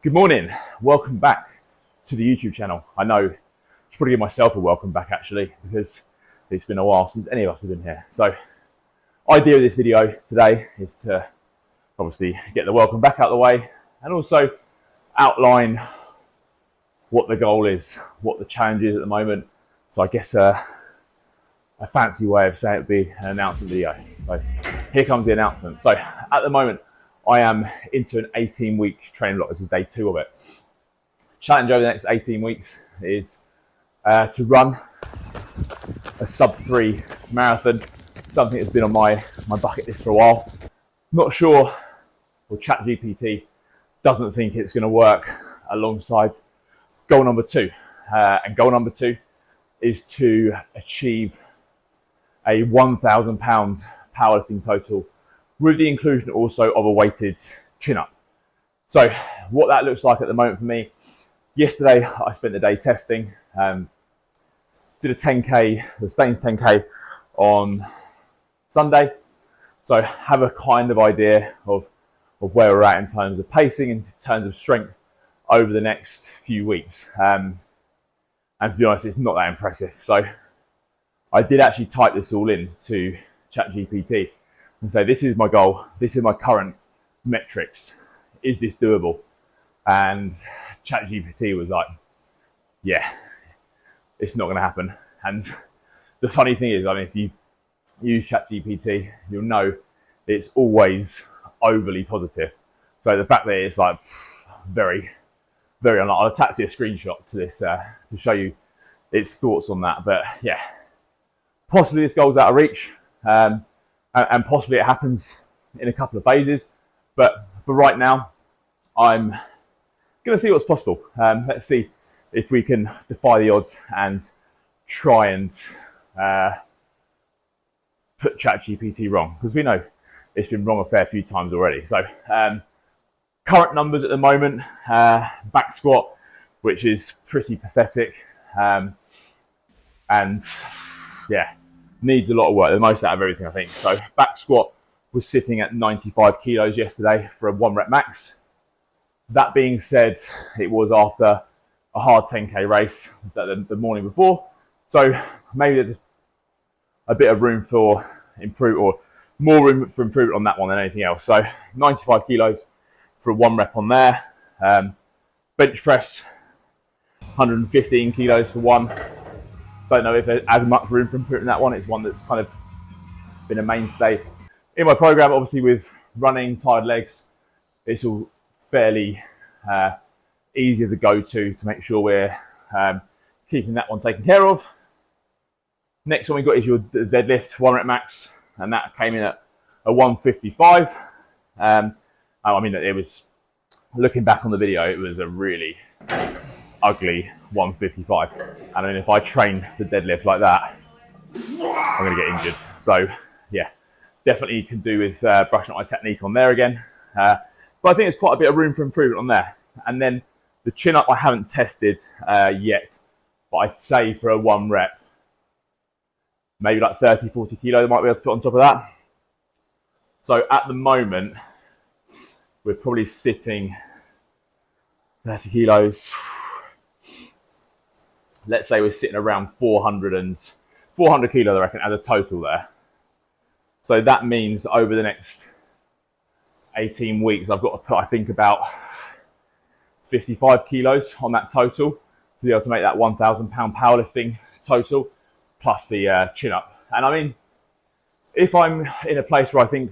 Good morning, welcome back to the YouTube channel. I know I should probably give myself a welcome back actually, because it's been a while since any of us have been here. So, idea of this video today is to obviously get the welcome back out of the way and also outline what the goal is, what the challenge is at the moment. So I guess a fancy way of saying it would be an announcement video. So here comes the announcement. So at the moment, I am into an 18-week training block. This is day 2 of it. Challenge over the next 18 weeks is to run a sub-3 marathon, something that's been on my bucket list for a while. Not sure, well, ChatGPT doesn't think it's going to work alongside goal number 2. And goal number 2 is to achieve a 1,000 pound powerlifting total with the inclusion also of a weighted chin-up. So what that looks like at the moment for me, yesterday I spent the day testing, did a 10K, the Staines 10K on Sunday. So have a kind of idea of where we're at in terms of pacing, in terms of strength over the next few weeks. And to be honest, it's not that impressive. So I did actually type this all in to ChatGPT and say, this is my goal, this is my current metrics, is this doable? And ChatGPT was like, yeah, it's not going to happen. And the funny thing is, I mean, if you use ChatGPT, you'll know it's always overly positive. So the fact that it's like very, very unlikely, I'll attach you a screenshot to this to show you its thoughts on that. But yeah, possibly this goal's out of reach. And possibly it happens in a couple of phases, but for right now, I'm going to see what's possible. Let's see if we can defy the odds and try and put ChatGPT wrong, because we know it's been wrong a fair few times already. So current numbers at the moment, back squat, which is pretty pathetic, and yeah, needs a lot of work, the most out of everything, I think. So back squat was sitting at 95 kilos yesterday for a 1 rep max. That being said, it was after a hard 10K race the morning before. So maybe there's a bit of room for improvement, or more room for improvement on that one than anything else. So 95 kilos for a 1 rep on there. Bench press, 115 kilos for 1. Don't know if there's as much room for improvement in that one. It's one that's kind of been a mainstay in my program. Obviously, with running, tired legs, it's all fairly easy as a go-to to make sure we're keeping that one taken care of. Next one we got is your deadlift 1 rep max, and that came in at a 155. I mean, it was, looking back on the video, it was a really ugly 155. And I mean, if I train the deadlift like that, I'm going to get injured. So yeah, definitely can do with brushing up my technique on there again. But I think there's quite a bit of room for improvement on there. And then the chin up I haven't tested yet, but I'd say for a 1 rep, maybe like 30, 40 kilos I might be able to put on top of that. So at the moment, we're probably sitting 30 kilos. Let's say we're sitting around 400 kilos, I reckon, as a total there. So that means over the next 18 weeks, I've got to put, I think, about 55 kilos on that total to be able to make that 1,000 pound powerlifting total, plus the chin up. And I mean, if I'm in a place where I think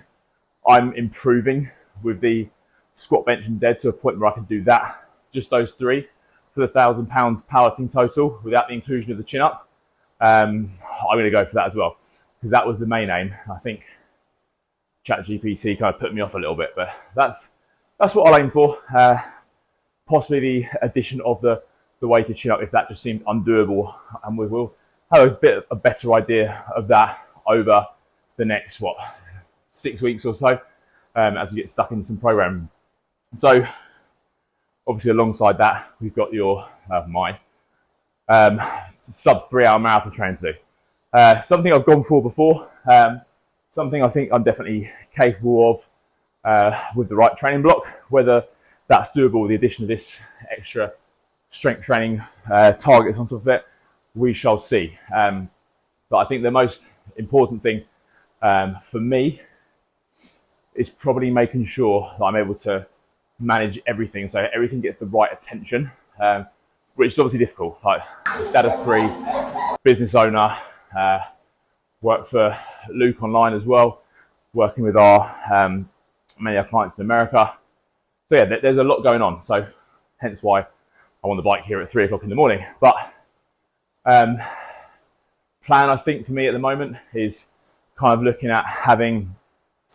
I'm improving with the squat, bench and dead to a point where I can do that, just those 3, for the 1,000 pounds powerlifting total without the inclusion of the chin up, I'm going to go for that as well, because that was the main aim. I think ChatGPT kind of put me off a little bit, but that's what I'll aim for. Possibly the addition of the weighted chin up, if that just seemed undoable, and we will have a bit of a better idea of that over the next 6 weeks or so, as we get stuck into some programming. So obviously, alongside that, we've got your my sub 3 hour marathon training to do. Something I've gone for before, something I think I'm definitely capable of with the right training block. Whether that's doable with the addition of this extra strength training targets on top of it, we shall see. But I think the most important thing for me is probably making sure that I'm able to manage everything, so everything gets the right attention, which is obviously difficult. Like, dad of 3, business owner, work for Luke online as well, working with our many of our clients in America. So yeah, there's a lot going on. So hence why I'm on the bike here at 3 o'clock in the morning. But plan, I think, for me at the moment is kind of looking at having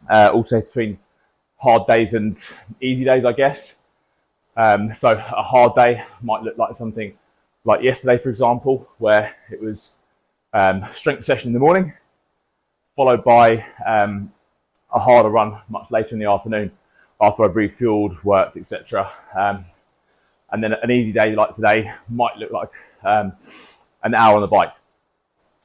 also between hard days and easy days, I guess. So a hard day might look like something like yesterday, for example, where it was strength session in the morning, followed by a harder run much later in the afternoon after I refueled, worked, etc. And then an easy day like today might look like an hour on the bike.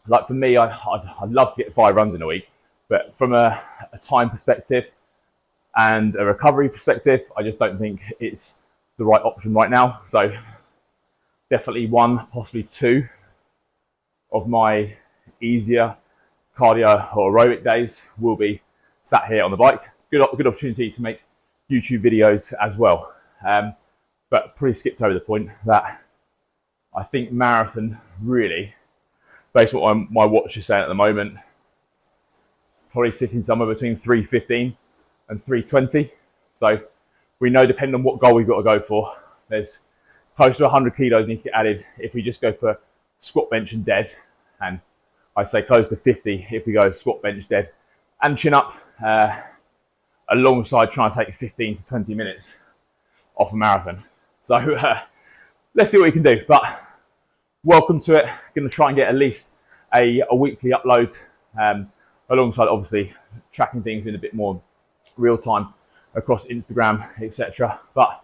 Like for me, I'd love to get 5 runs in a week, but from a time perspective and a recovery perspective, I just don't think it's the right option right now. So definitely 1, possibly 2 of my easier cardio or aerobic days will be sat here on the bike. Good opportunity to make YouTube videos as well. But pretty skipped over the point that I think marathon really, based on what my watch is saying at the moment, probably sitting somewhere between 3:15 and 3:20. So we know, depending on what goal we've got to go for, there's close to 100 kilos need to get added if we just go for squat, bench and dead. And I'd say close to 50 if we go squat, bench, dead and chin up, alongside trying to take 15 to 20 minutes off a marathon. So let's see what we can do. But welcome to it. Going to try and get at least a weekly upload, alongside obviously tracking things in a bit more real time across Instagram, etc. But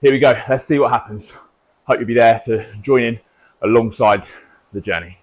here we go. Let's see what happens. Hope you'll be there to join in alongside the journey.